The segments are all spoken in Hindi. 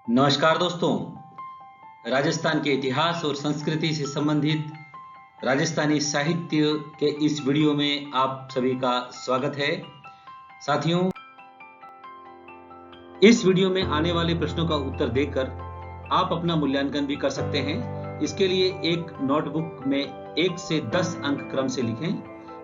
नमस्कार दोस्तों। राजस्थान के इतिहास और संस्कृति से संबंधित राजस्थानी साहित्य के इस वीडियो में आप सभी का स्वागत है। साथियों, इस वीडियो में आने वाले प्रश्नों का उत्तर देकर आप अपना मूल्यांकन भी कर सकते हैं। इसके लिए एक नोटबुक में 1 से 10 अंक क्रम से लिखें।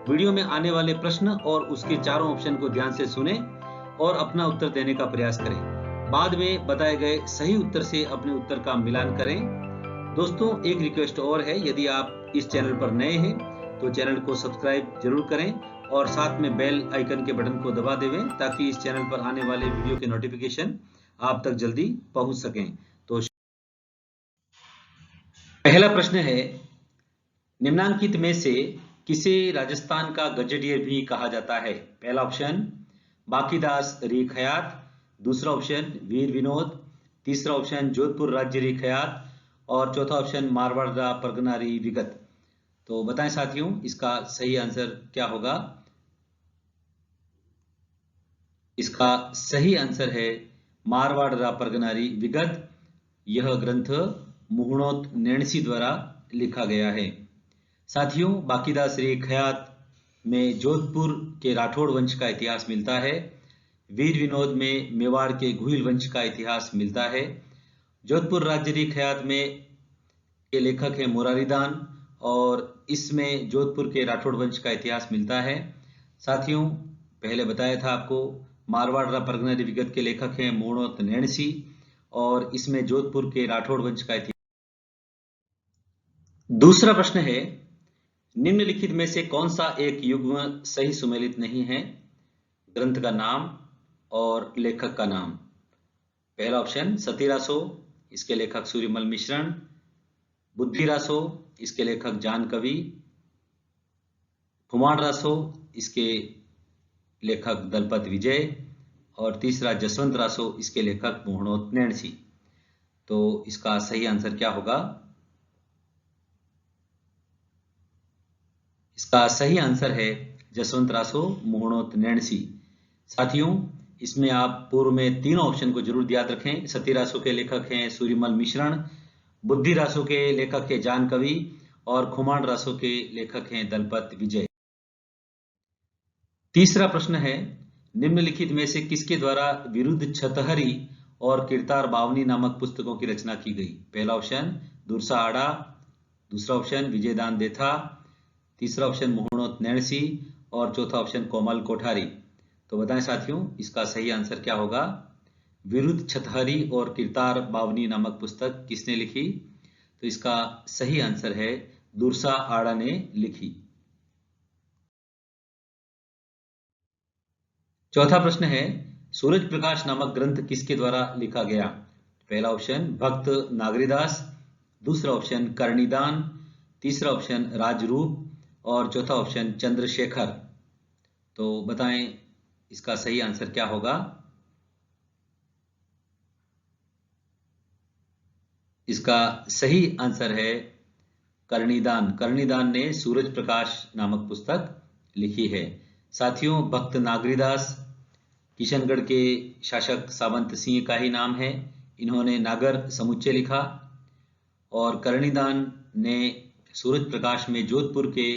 वीडियो में आने वाले प्रश्न और उसके चारों ऑप्शन को ध्यान से सुनें और अपना उत्तर देने का प्रयास करें। बाद में बताए गए सही उत्तर से अपने उत्तर का मिलान करें। दोस्तों, एक रिक्वेस्ट और है, यदि आप इस चैनल पर नए हैं तो चैनल को सब्सक्राइब जरूर करें और साथ में बेल आइकन के बटन को दबा देवें ताकि इस चैनल पर आने वाले वीडियो के नोटिफिकेशन आप तक जल्दी पहुंच सकें। तो पहला प्रश्न है, निम्नांकित में से किसे राजस्थान का गजेटियर भी कहा जाता है? पहला ऑप्शन बाकीदास री खयात, दूसरा ऑप्शन वीर विनोद, तीसरा ऑप्शन जोधपुर राज्य री खयात और चौथा ऑप्शन मारवाड़ परगना री विगत। तो बताएं साथियों, इसका सही आंसर क्या होगा? इसका सही आंसर है मारवाड़ परगना री विगत। यह ग्रंथ मुहणोत नैणसी द्वारा लिखा गया है। साथियों, बाकीदास री खयात में जोधपुर के राठौड़ वंश का इतिहास मिलता है। वीर विनोद में मेवाड़ के गुहिल वंश का इतिहास मिलता है। जोधपुर राज्य री खयात में के लेखक हैं मुरारीदान और इसमें जोधपुर के राठौड़ वंश का इतिहास मिलता है। साथियों, पहले बताया था आपको, मारवाड़ परगना री विगत के लेखक हैं मुहणोत नैणसी और इसमें जोधपुर के राठौड़ वंश का इतिहास। दूसरा प्रश्न है, निम्नलिखित में से कौन सा एक युग्म सही सुमेलित नहीं है? ग्रंथ का नाम और लेखक का नाम। पहला ऑप्शन सतीरासो, इसके लेखक सूर्यमल मिश्रण। बुद्धिरासो, इसके लेखक जान कवि। खुमाण रासो, इसके लेखक दलपत विजय और तीसरा जसवंत रासो, इसके लेखक मुहणोत नैणसी। तो इसका सही आंसर क्या होगा? इसका सही आंसर है जसवंत रासो मुहणोत नैणसी। साथियों, इसमें आप पूर्व में तीनों ऑप्शन को जरूर याद रखें। सतीरासो के लेखक हैं सूर्यमल मिश्रण, बुद्धि रासो के लेखक हैं जान कवि और खुमाण रासो के लेखक हैं दलपत विजय। तीसरा प्रश्न है, निम्नलिखित में से किसके द्वारा विरुद्ध छतहरी और किरतार बावनी नामक पुस्तकों की रचना की गई? पहला ऑप्शन दुरसा आड़ा, दूसरा ऑप्शन विजयदान देथा, तीसरा ऑप्शन मुहणोत नैणसी और चौथा ऑप्शन कोमल कोठारी। तो बताएं साथियों, इसका सही आंसर क्या होगा? विरुद्ध छतहरी और किरतार बावनी नामक पुस्तक किसने लिखी? तो इसका सही आंसर है दुरसा आड़ा ने लिखी। चौथा प्रश्न है, सूरज प्रकाश नामक ग्रंथ किसके द्वारा लिखा गया? पहला ऑप्शन भक्त नागरीदास, दूसरा ऑप्शन कर्णिदान, तीसरा ऑप्शन राजरूप और चौथा ऑप्शन चंद्रशेखर। तो बताएं इसका सही आंसर क्या होगा? इसका सही आंसर है कर्णिदान। कर्णिदान ने सूरज प्रकाश नामक पुस्तक लिखी है। साथियों, भक्त नागरीदास किशनगढ़ के शासक सावंत सिंह का ही नाम है। इन्होंने नागर समुच्चय लिखा और कर्णिदान ने सूरज प्रकाश में जोधपुर के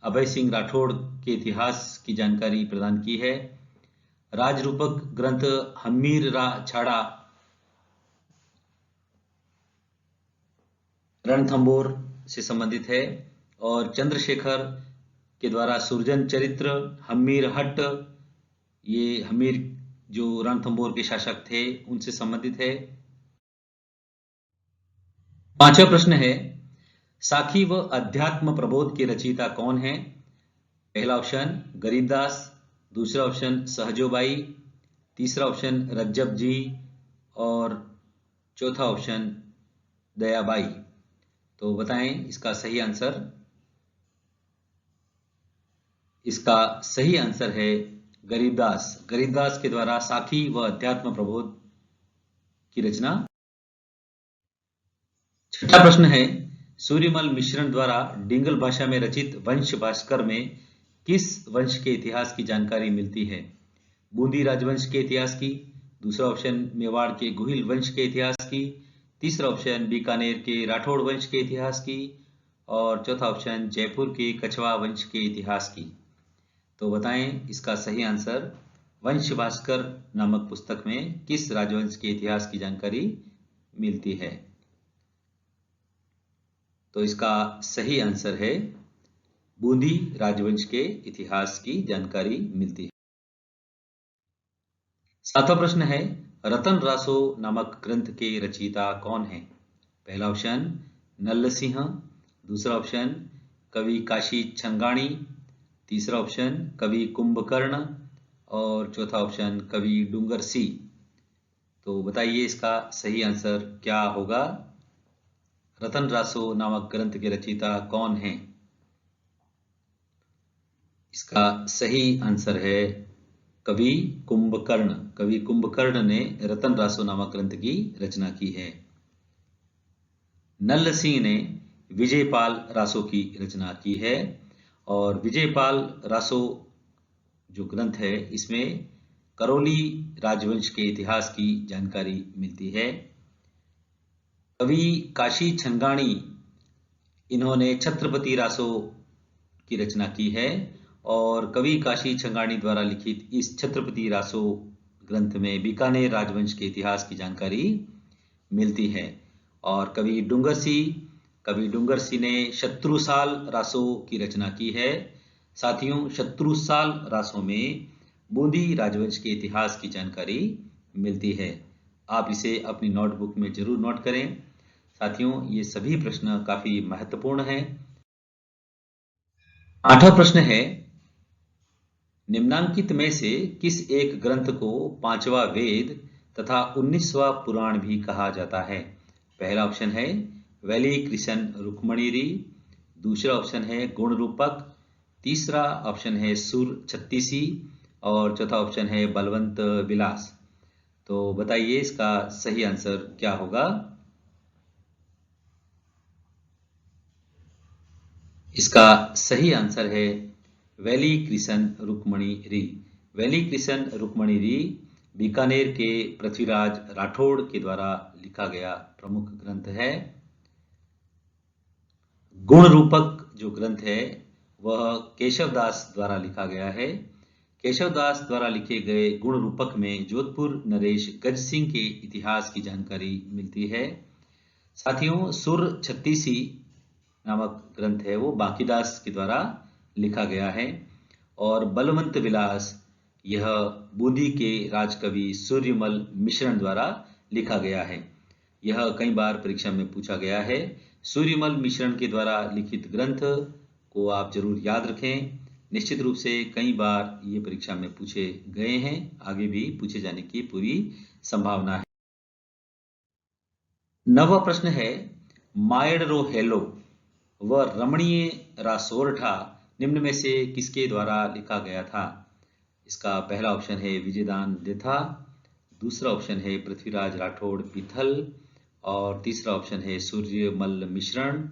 अभय सिंह राठौड़ के इतिहास की जानकारी प्रदान की है। राजरूपक ग्रंथ हम्मीर रा छाड़ा रणथंबोर से संबंधित है और चंद्रशेखर के द्वारा सुरजन चरित्र, हम्मीर हट्ट, ये हम्मीर जो रणथंबोर के शासक थे उनसे संबंधित है। पांचवा प्रश्न है, साखी व अध्यात्म प्रबोध के रचयिता कौन है? पहला ऑप्शन गरीबदास, दूसरा ऑप्शन सहजोबाई, तीसरा ऑप्शन रज्जब जी और चौथा ऑप्शन दयाबाई। तो बताएं इसका सही आंसर। इसका सही आंसर है गरीबदास। गरीबदास के द्वारा साखी व अध्यात्म प्रबोध की रचना। छठा प्रश्न है, सूर्यमल मिश्रण द्वारा डिंगल भाषा में रचित वंश भास्कर में किस वंश के इतिहास की जानकारी मिलती है? बूंदी राजवंश के इतिहास की, दूसरा ऑप्शन मेवाड़ के गुहिल वंश के इतिहास की, तीसरा ऑप्शन बीकानेर के राठौड़ वंश के इतिहास की, और चौथा ऑप्शन जयपुर के कछवा वंश के इतिहास की। तो बताएं इसका सही आंसर वंश भास्कर नामक पुस्तक में किस राजवंश के इतिहास की जानकारी मिलती है। तो इसका सही आंसर है बूंदी राजवंश के इतिहास की जानकारी मिलती है। सातवां प्रश्न है, रतन रासो नामक ग्रंथ के रचयिता कौन है? पहला ऑप्शन नल्ल सिंह, दूसरा ऑप्शन कवि काशी छंगाणी, तीसरा ऑप्शन कवि कुंभकर्ण, और चौथा ऑप्शन कवि डूंगर सी। तो बताइए इसका सही आंसर क्या होगा? रतन रासो नामक ग्रंथ के रचयिता कौन हैं? इसका सही आंसर है कवि कुंभकर्ण। कवि कुंभकर्ण ने रतन रासो नामक ग्रंथ की रचना की है। नल्ल सिंह ने विजयपाल रासो की रचना की है, और विजयपाल रासो जो ग्रंथ है इसमें करौली राजवंश के इतिहास की जानकारी मिलती है। कवि काशी छंगाणी इन्होंने छत्रपति रासो की रचना की है, और कवि काशी छंगाणी द्वारा लिखित इस छत्रपति रासो ग्रंथ में बीकानेर राजवंश के इतिहास की जानकारी मिलती है। और कवि डूंगर सी ने शत्रुसाल रासो की रचना की है। साथियों, शत्रुसाल रासो में बूंदी राजवंश के इतिहास की जानकारी मिलती है। आप इसे अपनी नोटबुक में जरूर नोट करें। साथियों, ये सभी प्रश्न काफी महत्वपूर्ण हैं। आठवां प्रश्न है, निम्नांकित में से किस एक ग्रंथ को पांचवा वेद तथा 19वां पुराण भी कहा जाता है? पहला ऑप्शन है वैली कृष्ण रुक्मणीरी, दूसरा ऑप्शन है गुण रूपक, तीसरा ऑप्शन है सुर छत्तीसी, और चौथा ऑप्शन है बलवंत विलास। तो बताइए इसका सही आंसर क्या होगा? इसका सही आंसर है वैली कृष्ण रुक्मणी री। वैली कृष्ण रुक्मणी री बीकानेर के पृथ्वीराज राठौड़ के द्वारा लिखा गया प्रमुख ग्रंथ है। गुण रूपक जो ग्रंथ है वह केशवदास द्वारा लिखा गया है। केशवदास द्वारा लिखे गए गुण रूपक में जोधपुर नरेश गज सिंह के इतिहास की जानकारी मिलती है। साथियों, सुर छत्तीसी नामक ग्रंथ है वो बांकीदास के द्वारा लिखा गया है, और बलवंत विलास यह बूंदी के राजकवि सूर्यमल मिश्रण द्वारा लिखा गया है। यह कई बार परीक्षा में पूछा गया है। सूर्यमल मिश्रण के द्वारा लिखित ग्रंथ को आप जरूर याद रखें। निश्चित रूप से कई बार ये परीक्षा में पूछे गए हैं, आगे भी पूछे जाने की पूरी संभावना है। नवा प्रश्न है, मायडरो हेलो व रमणीय रासोरठा निम्न में से किसके द्वारा लिखा गया था? इसका पहला ऑप्शन है विजयदान देथा, दूसरा ऑप्शन है पृथ्वीराज राठौड़ पीथल, और तीसरा ऑप्शन है सूर्यमल मिश्रण,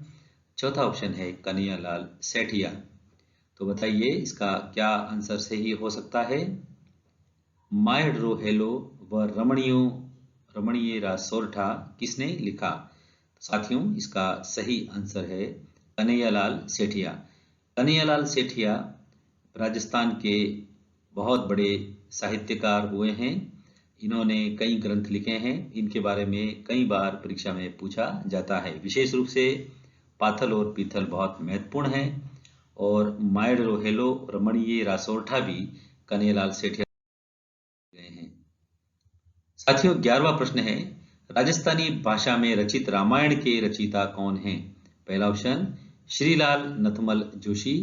चौथा ऑप्शन है कन्हैयालाल सेठिया। तो बताइए इसका क्या आंसर सही हो सकता है? मायडरो हेलो व रमणीय रासोरठा किसने लिखा? साथियों, इसका सही आंसर है कन्हैयालाल सेठिया। कन्हैयालाल सेठिया राजस्थान के बहुत बड़े साहित्यकार हुए हैं। इन्होंने कई ग्रंथ लिखे हैं। इनके बारे में कई बार परीक्षा में पूछा जाता है। विशेष रूप से पाथल और पीथल बहुत महत्वपूर्ण है, और मायडरो हेलो रमणीय रासोरठा भी कन्हैयालाल सेठिया गए हैं। साथियों, 11वां प्रश्न है, राजस्थानी भाषा में रचित रामायण के रचयिता कौन हैं? पहला ऑप्शन श्रीलाल नथमल जोशी,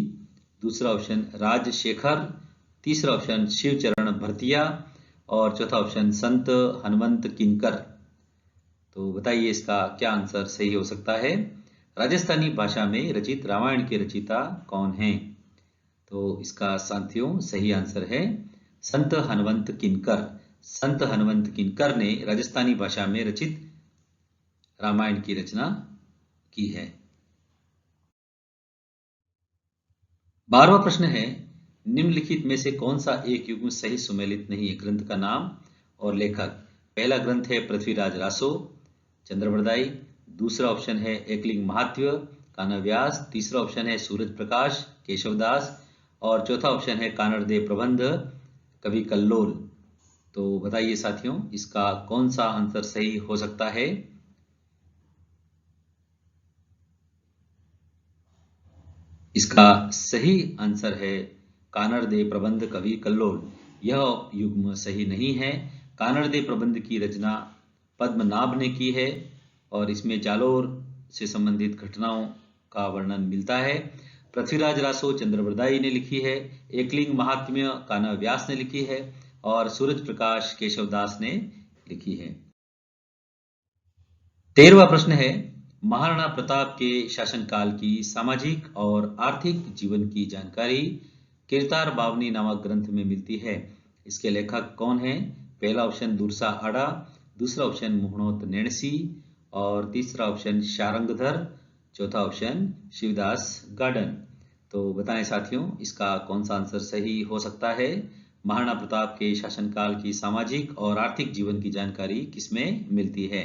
दूसरा ऑप्शन राजशेखर, तीसरा ऑप्शन शिवचरण भरतिया, और चौथा ऑप्शन संत हनुमंत किंकर। तो बताइए इसका क्या आंसर सही हो सकता है? राजस्थानी भाषा में रचित रामायण के रचयिता कौन हैं? तो इसका साथियों सही आंसर है संत हनुमंत किंकर। संत हनुमंत किंकर ने राजस्थानी भाषा में रचित रामायण की रचना की है। 12वां प्रश्न है, निम्नलिखित में से कौन सा एक युग्म सही सुमेलित नहीं है? ग्रंथ का नाम और लेखक। पहला ग्रंथ है पृथ्वीराज रासो चंद्रबरदाई, दूसरा ऑप्शन है एकलिंग महात्म्य कान्हा व्यास, तीसरा ऑप्शन है सूरज प्रकाश केशवदास और चौथा ऑप्शन है कानड़देव प्रबंध कवि कल्लोल। तो बताइए साथियों, इसका कौन सा आंसर सही हो सकता है? इसका सही आंसर है कानड़देव प्रबंध कवि कल्लोल। यह युग्म सही नहीं है। कानड़देव प्रबंध की रचना पद्मनाभ ने की है और इसमें जालोर से संबंधित घटनाओं का वर्णन मिलता है। पृथ्वीराज रासो चंद्रबरदाई ने लिखी है, एकलिंग महात्म्य कान्हा व्यास ने लिखी है और सूरज प्रकाश केशवदास ने लिखी है। 13वां प्रश्न है, महाराणा प्रताप के शासनकाल की सामाजिक और आर्थिक जीवन की जानकारी किरतार बावनी नामक ग्रंथ में मिलती है। इसके लेखक कौन हैं? पहला ऑप्शन दुर्सा आड़ा, दूसरा ऑप्शन मुहणोत नेणसी और तीसरा ऑप्शन शारंगधर, चौथा ऑप्शन शिवदास गार्डन। तो बताएं साथियों, इसका कौन सा आंसर सही हो सकता है? महाराणा प्रताप के शासनकाल की सामाजिक और आर्थिक जीवन की जानकारी किसमें मिलती है?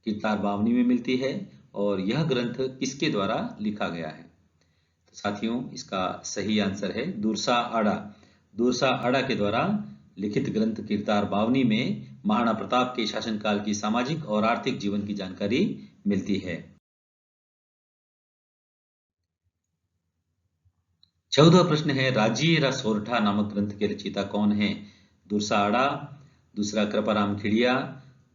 किरतार बावनी में मिलती है। और यह ग्रंथ किसके द्वारा लिखा गया है? तो साथियों, इसका सही आंसर है दुर्सा आड़ा। दुर्सा आड़ा के द्वारा लिखित ग्रंथ किरतार बावनी में महाराणा प्रताप के शासनकाल की सामाजिक और आर्थिक जीवन की जानकारी मिलती है। 14वां प्रश्न है, राजीय रा सोरठा नामक ग्रंथ के रचयिता कौन है? दुर्सा आड़ा, दूसरा कृपाराम खिड़िया,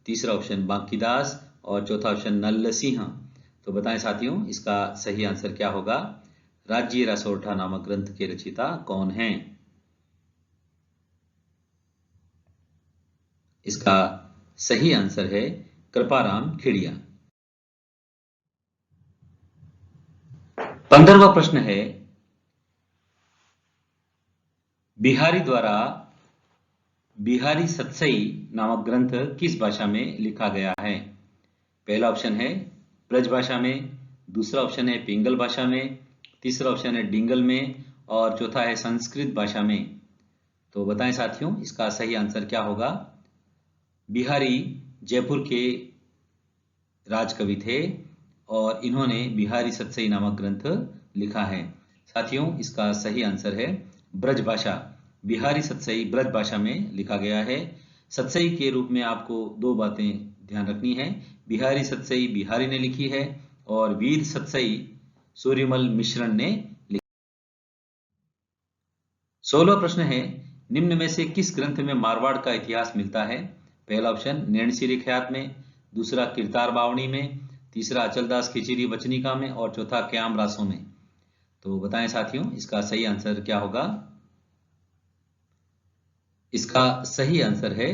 तीसरा ऑप्शन बांकीदास और चौथा ऑप्शन नल्ल सिंह। तो बताएं साथियों, इसका सही आंसर क्या होगा? राजीय रा सोरठा नामक ग्रंथ के रचयिता कौन हैं? इसका सही आंसर है कृपाराम खिड़िया। 15वां प्रश्न है, बिहारी द्वारा बिहारी सतसई नामक ग्रंथ किस भाषा में लिखा गया है? पहला ऑप्शन है ब्रज भाषा में, दूसरा ऑप्शन है पिंगल भाषा में, तीसरा ऑप्शन है डिंगल में और चौथा है संस्कृत भाषा में। तो बताएं साथियों, इसका सही आंसर क्या होगा? बिहारी जयपुर के राजकवि थे और इन्होंने बिहारी सतसई नामक ग्रंथ लिखा है। साथियों, इसका सही आंसर है ब्रज भाषा। बिहारी सतसई ब्रज भाषा में लिखा गया है। सतसई के रूप में आपको दो बातें ध्यान रखनी है। बिहारी सतसई बिहारी ने लिखी है और वीर सतसई सूर्यमल मिश्रण ने लिखी। 16वां प्रश्न है, निम्न में से किस ग्रंथ में मारवाड़ का इतिहास मिलता है? पहला ऑप्शन नैणसीरी ख्यात में, दूसरा किरतार बावनी में, तीसरा अचलदास खिचड़ी वचनिका में और चौथा क्याम रासों में। तो बताएं साथियों, इसका सही आंसर क्या होगा? इसका सही आंसर है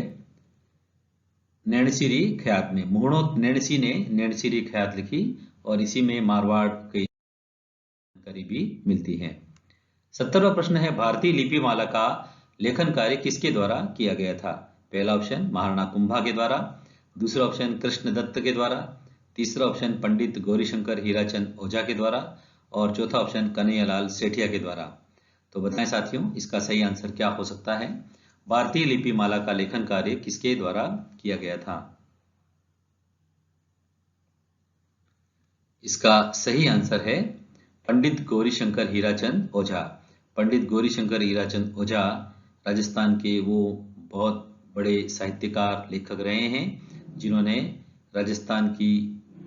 नैणसीरी ख्यात में। मुहणोत नेणसी ने नैणसीरी ख्यात लिखी और इसी में मारवाड़ की जानकारी भी मिलती है। 17वां प्रश्न है, भारतीय लिपिमाला का लेखन कार्य किसके द्वारा किया गया था? पहला ऑप्शन महाराणा कुंभा के द्वारा, दूसरा ऑप्शन कृष्णदत्त के द्वारा, तीसरा ऑप्शन पंडित गौरीशंकर हीराचंद ओझा के द्वारा और चौथा ऑप्शन कन्हैयालाल सेठिया के द्वारा। तो बताएं साथियों, इसका सही आंसर क्या हो सकता है? भारतीय लिपिमाला का लेखन कार्य किसके द्वारा किया गया था? इसका सही आंसर है पंडित गौरीशंकर हीराचंद ओझा। पंडित गौरीशंकर हीराचंद ओझा राजस्थान के वो बहुत बड़े साहित्यकार लेखक रहे हैं जिन्होंने राजस्थान की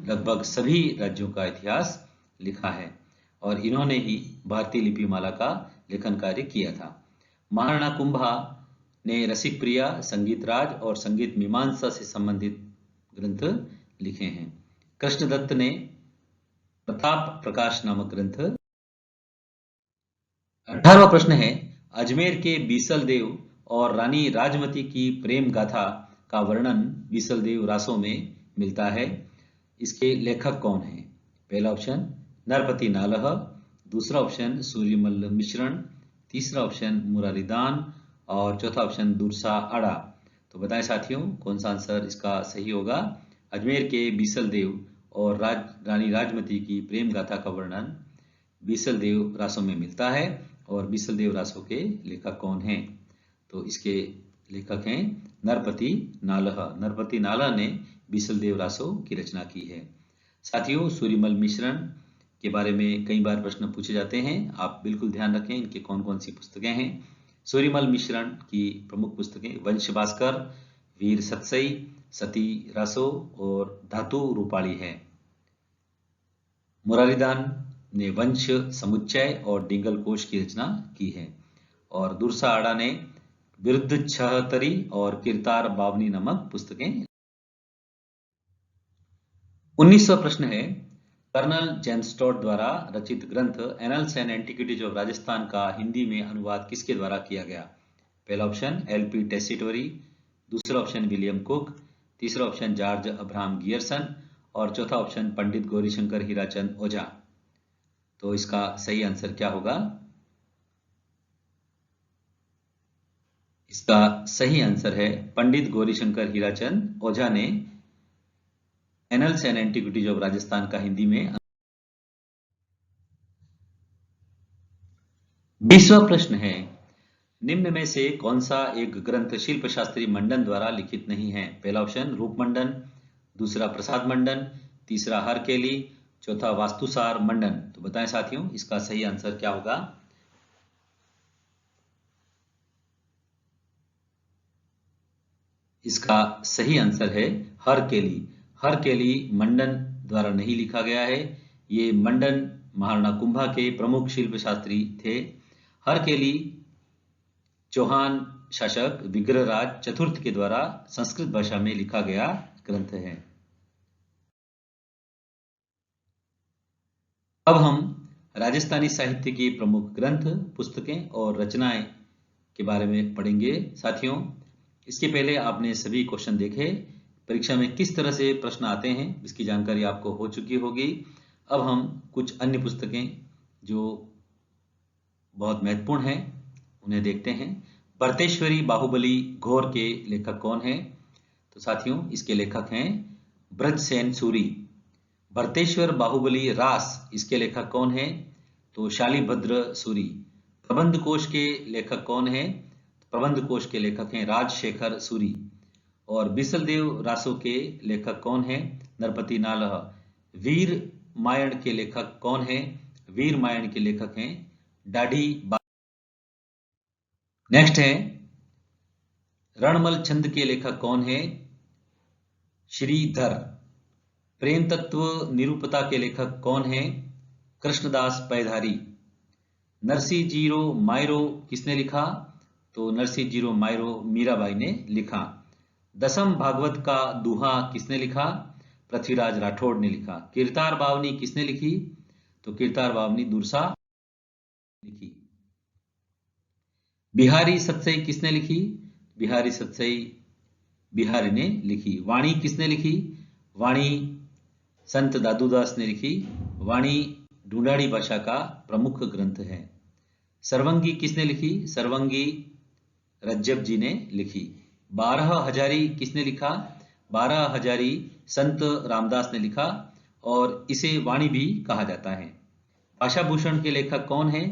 लगभग सभी राज्यों का इतिहास लिखा है और इन्होंने ही भारतीय लिपिमाला का लेखन कार्य किया था। महाराणा कुंभा ने रसिक प्रिया, संगीत राज और संगीत मीमांसा से संबंधित ग्रंथ लिखे हैं। कृष्णदत्त ने प्रताप प्रकाश नामक ग्रंथ। 18वां प्रश्न है, अजमेर के बीसल देव और रानी राजमती की प्रेम गाथा का वर्णन बीसल देव रासों में मिलता है। इसके लेखक कौन हैं? पहला ऑप्शन नरपति नालह, दूसरा ऑप्शन सूर्यमल्ल मिश्रण, तीसरा ऑप्शन मुरारीदान और चौथा ऑप्शन दुर्सा आड़ा। तो बताएं साथियों, कौन सा आंसर इसका सही होगा? अजमेर के बीसल देव और रानी राजमती की प्रेम गाथा का वर्णन बीसल देव रासों में मिलता है और बीसल देव रासों के लेखक कौन हैं? तो इसके लेखक हैं नरपति नालह। नरपति नालह ने बीसलदेव रासो की रचना की है। साथियों, सूर्यमल मिश्रण के बारे में कई बार प्रश्न पूछे जाते हैं, आप बिल्कुल ध्यान रखें इनके कौन कौन सी पुस्तकें हैं। सूर्यमल मिश्रण की प्रमुख पुस्तकें वंश भास्कर, वीर सतसई, सती रासो और धातु रूपाली है। मुरारीदान ने वंश समुच्चय और डिंगल कोश की रचना की है। और दुर्सा आड़ा ने विरुद्ध छहतरी और किरतार बावनी नामक पुस्तकें। 19वां प्रश्न है, कर्नल जेम्स टॉड द्वारा रचित ग्रंथ annuls and antiquities of Rajasthan का हिंदी में अनुवाद किसके द्वारा किया गया? पहला ऑप्शन एलपी टेसिटोरी, दूसरा ऑप्शन विलियम कुक, तीसरा ऑप्शन जॉर्ज अब्राहम गियरसन और चौथा ऑप्शन पंडित गौरीशंकर हीराचंद ओझा। तो इसका सही आंसर क्या होगा? इसका सही आंसर है पंडित गौरीशंकर हीराचंद ओझा ने annuls and antiquities of Rajasthan का हिंदी में। 20वां प्रश्न है, निम्न में से कौन सा एक ग्रंथ शिल्प शास्त्री मंडन द्वारा लिखित नहीं है? पहला ऑप्शन रूप मंडन, दूसरा प्रसाद मंडन, तीसरा हरकेली, चौथा वास्तुसार मंडन। तो बताएं साथियों, इसका सही आंसर क्या होगा? इसका सही आंसर है हरकेली। हरकेली मंडन द्वारा नहीं लिखा गया है। ये मंडन महाराणा कुंभा के प्रमुख शिल्प शास्त्री थे। हरकेली चौहान शासक विग्रहराज चतुर्थ के द्वारा संस्कृत भाषा में लिखा गया ग्रंथ है। अब हम राजस्थानी साहित्य के प्रमुख ग्रंथ, पुस्तकें और रचनाएं के बारे में पढ़ेंगे। साथियों, इसके पहले आपने सभी क्वेश्चन देखे, परीक्षा में किस तरह से प्रश्न आते हैं इसकी जानकारी आपको हो चुकी होगी। अब हम कुछ अन्य पुस्तकें जो बहुत महत्वपूर्ण हैं उन्हें देखते हैं। भरतेश्वरी बाहुबली घोर के लेखक कौन हैं? तो साथियों, इसके लेखक हैं ब्रजसेन सूरी। भरतेश्वर बाहुबली रास, इसके लेखक कौन हैं? तो शालिभद्र सूरी। प्रबंध कोश के लेखक कौन हैं? प्रबंध कोश के लेखक हैं राजशेखर सूरी। और बीसलदेव रासो के लेखक कौन हैं? नरपति नालह। वीर मायण के लेखक कौन हैं? वीर मायण के लेखक हैं डाढ़ी बा। नेक्स्ट है, रणमल छंद के लेखक कौन है? श्रीधर। प्रेम तत्व निरूपता के लेखक कौन है? कृष्णदास पैधारी। नरसिंह जीरो मायरो किसने लिखा? तो नरसिंह जीरो मायरो मीराबाई ने लिखा। दसम भागवत का दूहा किसने लिखा? पृथ्वीराज राठौड़ ने लिखा। किरतार बावनी किसने लिखी? तो किरतार बावनी दुर्सा लिखी। बिहारी सतसई किसने लिखी? बिहारी सतसई बिहारी ने लिखी। वाणी किसने लिखी? वाणी संत दादूदास ने लिखी। वाणी ढूंढाड़ी भाषा का प्रमुख ग्रंथ है। सर्वंगी किसने लिखी? सर्वंगी रज्जब जी ने लिखी। 12 हजारी किसने लिखा? 12 हजारी संत रामदास ने लिखा और इसे वाणी भी कहा जाता है। भाषाभूषण के लेखक कौन है?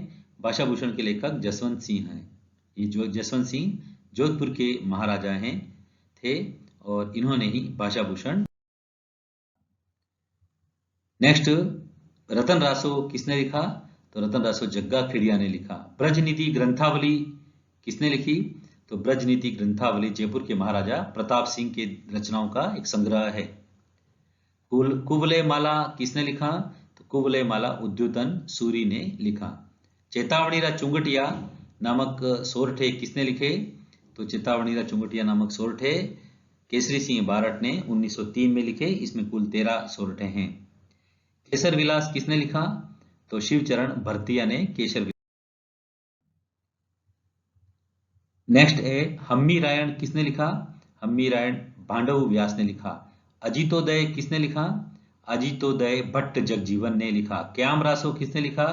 भाषाभूषण के लेखक जसवंत सिंह हैं। ये जो जसवंत सिंह जोधपुर के महाराजा हैं थे और इन्होंने ही भाषाभूषण। नेक्स्ट, रतन रासो किसने लिखा? तो रतन रासो जग्गा खिड़िया ने लिखा। ब्रजनीति ग्रंथावली किसने लिखी? तो ब्रजनीति ग्रंथावली जयपुर के महाराजा प्रताप सिंह के रचनाओं का एक संग्रह है। कुवलय माला किसने लिखा? तो कुवलय माला उद्योतन सूरी ने लिखा। चेतावनीरा चुंगटिया नामक सोरठे किसने लिखे? तो चेतावनीरा चुंगटिया नामक सोरठे केसरी सिंह बारट ने 1903 में लिखे। इसमें कुल 13 सोरठे हैं। केसर विलास किसने लिखा? तो शिवचरण भरतिया ने केसर विलास। नेक्स्ट है, हम्मी रायण किसने लिखा? हम्मी रायण भांडव व्यास ने लिखा। अजितोदय किसने लिखा? अजितोदय भट्ट जगजीवन ने लिखा। क्याम रासो किसने लिखा?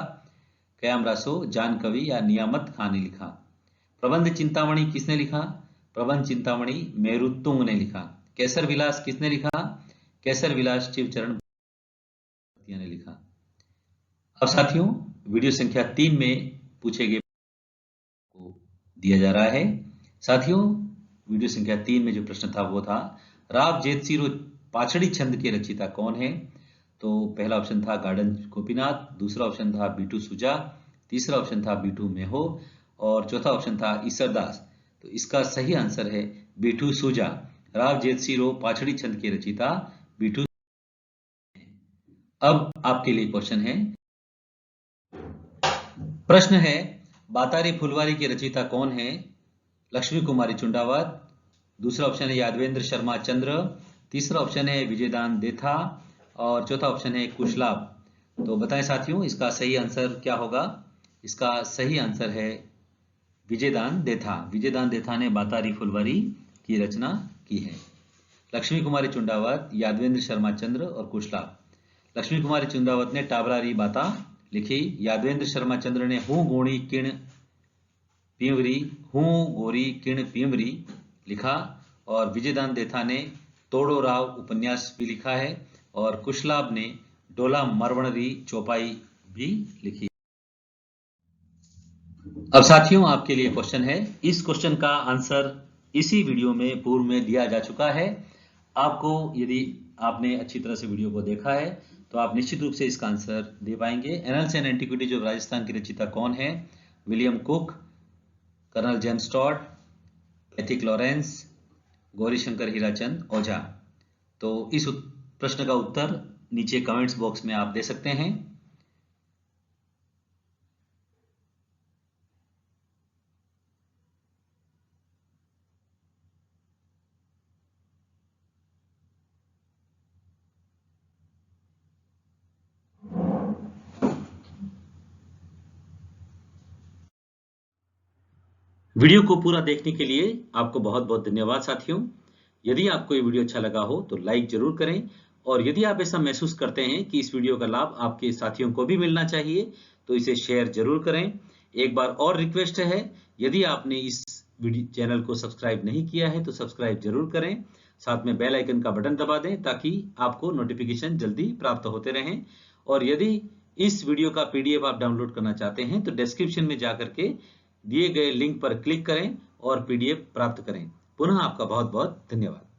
क्याम रासो जानकवि या नियामत खान ने लिखा। प्रबंध चिंतामणि किसने लिखा? प्रबंध चिंतामणि मेरुत्तुंग ने लिखा। केसर विलास किसने लिखा? केसर विलास शिवचरण ने लिखा। अब साथियों, वीडियो संख्या 3 में पूछे गए को दिया जा रहा है। साथियों, वीडियो संख्या 3 में जो प्रश्न था वो था राव जेतसिरो पाछड़ी छंद के रचयिता कौन है। तो पहला ऑप्शन था गार्डन गोपीनाथ, दूसरा ऑप्शन था बीटू सुजा, तीसरा ऑप्शन था बीटू मेहो और चौथा ऑप्शन था ईसरदास। तो इसका सही आंसर है बीटू सुजा। राव जेतसिरो पाछड़ी छंद के रचयिता बीटू। अब आपके लिए क्वेश्चन है, प्रश्न है बातारी फुलवारी के रचयिता कौन है। लक्ष्मी कुमारी चुंडावत, दूसरा ऑप्शन है यादवेंद्र शर्मा चंद्र, तीसरा ऑप्शन है विजयदान देथा और चौथा ऑप्शन है कुशलाभ। तो बताएं साथियों इसका सही आंसर क्या होगा। इसका सही आंसर है विजयदान देथा। विजयदान देथा ने बातारी फुलवारी की रचना की है। लक्ष्मी कुमारी चुंडावत, यादवेंद्र शर्मा चंद्र और कुशलाभ। लक्ष्मी कुमारी चुंडावत ने टाबरारी बाता लिखी, यादवेंद्र शर्मा चंद्र ने हूं गोरी किण पीवरी लिखा और विजयदान देथा ने तोड़ो राव उपन्यास भी लिखा है और कुशलाभ ने डोला मरवणरी चौपाई भी लिखी। अब साथियों आपके लिए क्वेश्चन है, इस क्वेश्चन का आंसर इसी वीडियो में पूर्व में दिया जा चुका है। आपको यदि आपने अच्छी तरह से वीडियो को देखा है तो आप निश्चित रूप से इसका आंसर दे पाएंगे। Annals and antiquities of Rajasthan के रचयिता कौन है। William Cook, colonel James Tod, Ethic Lawrence, Gaurishankar Hirachand Ojha. तो इस प्रश्न का उत्तर नीचे कमेंट्स बॉक्स में आप दे सकते हैं। वीडियो को पूरा देखने के लिए आपको बहुत बहुत धन्यवाद साथियों। यदि आपको ये वीडियो अच्छा लगा हो तो लाइक जरूर करें और यदि आप ऐसा महसूस करते हैं कि इस वीडियो का लाभ आपके साथियों को भी मिलना चाहिए तो इसे शेयर जरूर करें। एक बार और रिक्वेस्ट है, यदि आपने इस चैनल को सब्सक्राइब नहीं किया है तो सब्सक्राइब जरूर करें, साथ में बेल आइकन का बटन दबा दें ताकि आपको नोटिफिकेशन जल्दी प्राप्त होते रहें। और यदि इस वीडियो का PDF आप डाउनलोड करना चाहते हैं तो डिस्क्रिप्शन में जाकर के दिए गए लिंक पर क्लिक करें और PDF प्राप्त करें। पुनः आपका बहुत बहुत धन्यवाद।